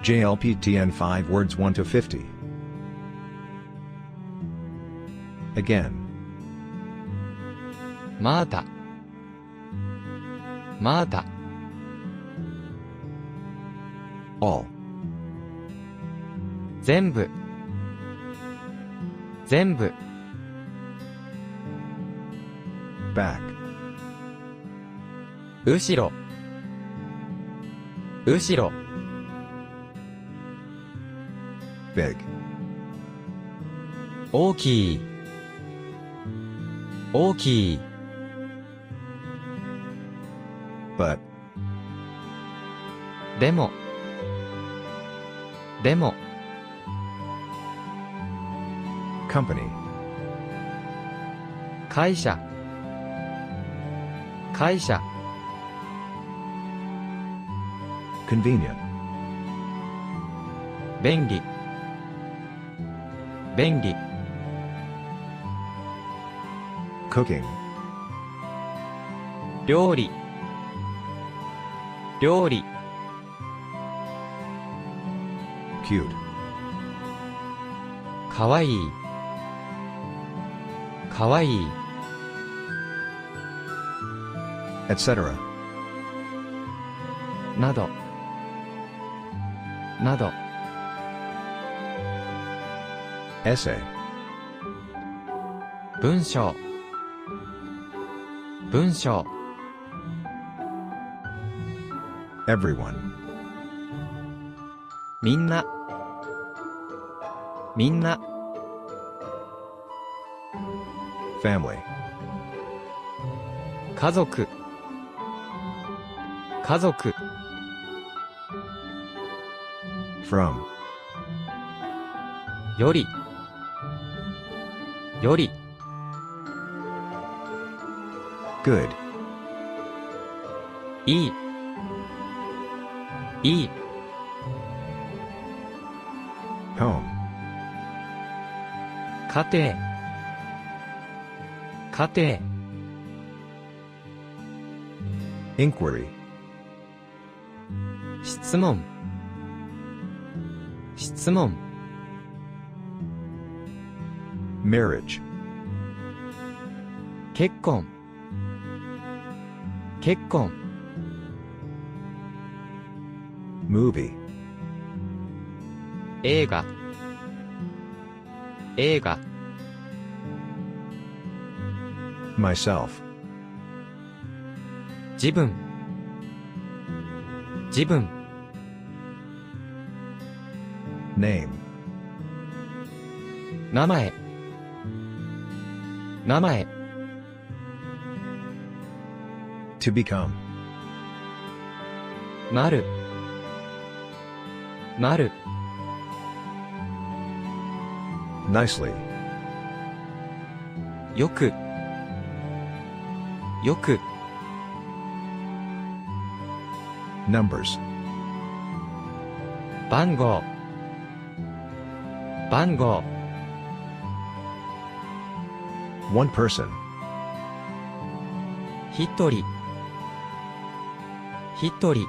JLPTN 5 words 1 to 50. Again. まだまだ All. 全部全部 Back. 後ろ後ろ Big. 大きい大きい But. でもでも Company. 会社会社 Convenient. 便利便利 Cooking. 料理料理 Cute. かわいいかわいい Etc. などなど Essay. 文章文章 Everyone. みんなみんな Family. 家族家族 From. よりより Good. いいいい Home. 家庭家庭 Inquiry. 質問質問 Marriage. 結婚結婚 Movie. 映画映画 Myself. 自分自分 Name. 名前名前 To become. なるなる Nicely. よくよく Numbers. 番号番号 One person. 一人一人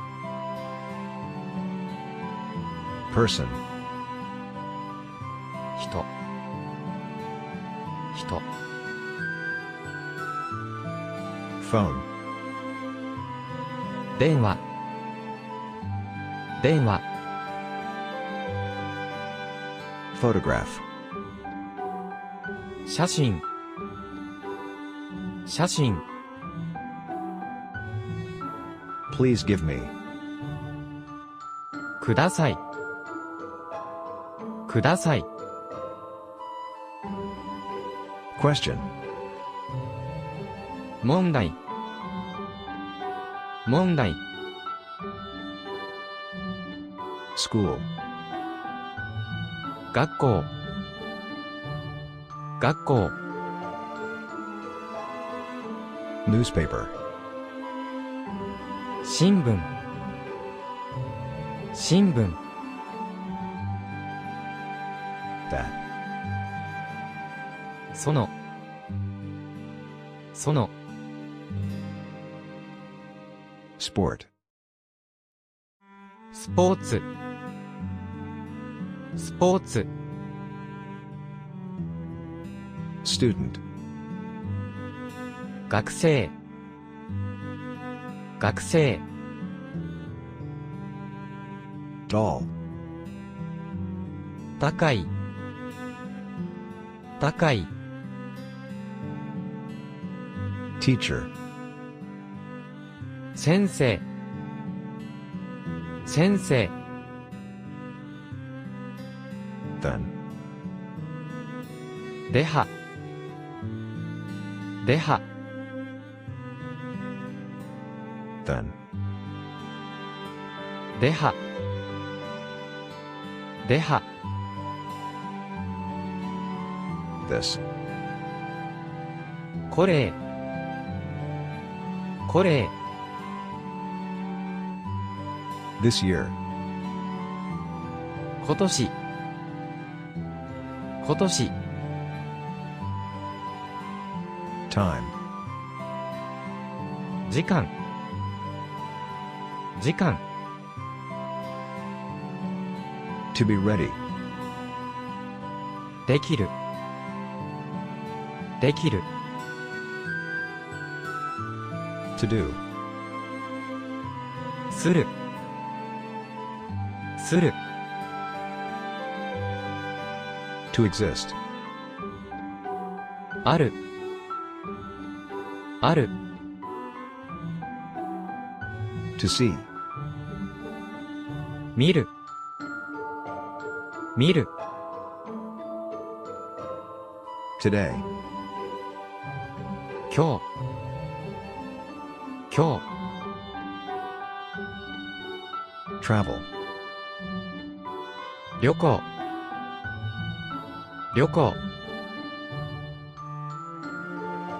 Person. 人人 Phone. 電話電話 Photograph. 写真写真 Please give me. くださいください Question. 問題問題 School. 学校学校 Newspaper. 新聞新聞 That. そのその Sport. スポーツスポーツ、 student, 学生、学生、 doll, 高い、高い、 teacher, 先生、先生、 then, レハ、レハ、 then, レハ、レハ、 this, これ、これ、 this year, 今年、今年、 time, 時間、時間、 to be ready, できる、できる、 to do, する、する、 to exist, ある、ある、 to see, 見る、見る、 today, 今日、今日、 travel, 旅行、旅行、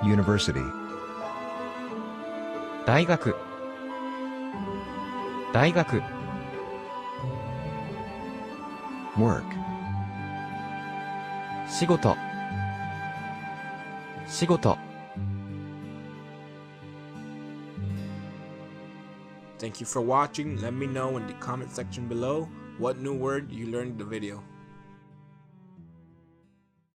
university, 大学、大学、 work, 仕事、仕事。 Thank you for watching. Let me know in the comment section below what new word you learned in the video.